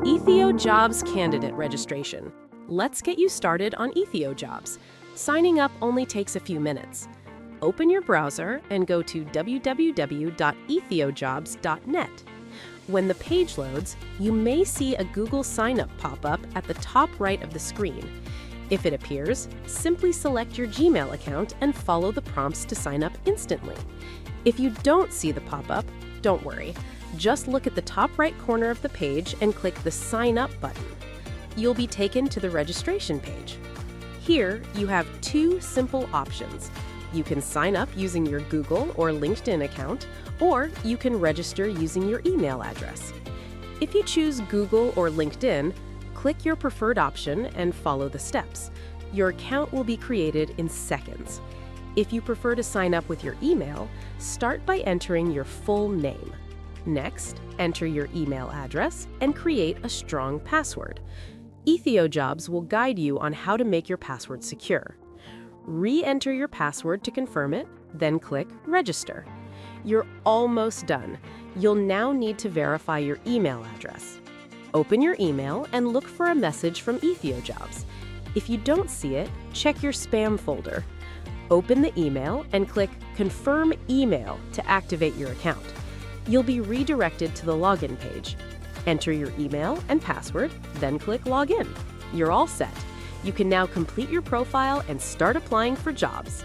Ethiojobs candidate registration. Let's get you started on Ethiojobs. Signing up only takes a few minutes. Open your browser and go to www.ethiojobs.net. When the page loads, you may see a Google sign-up pop-up at the top right of the screen. If it appears, simply select your Gmail account and follow the prompts to sign up instantly. If you don't see the pop-up, don't worry. Just look at the top right corner of the page and click the Sign Up button. You'll be taken to the registration page. Here, you have two simple options. You can sign up using your Google or LinkedIn account, or you can register using your email address. If you choose Google or LinkedIn, click your preferred option and follow the steps. Your account will be created in seconds. If you prefer to sign up with your email, start by entering your full name. Next, enter your email address and create a strong password. Ethiojobs will guide you on how to make your password secure. Re-enter your password to confirm it, then click Register. You're almost done. You'll now need to verify your email address. Open your email and look for a message from Ethiojobs. If you don't see it, check your spam folder. Open the email and click Confirm Email to activate your account. You'll be redirected to the login page. Enter your email and password, then click Login. You're all set. You can now complete your profile and start applying for jobs.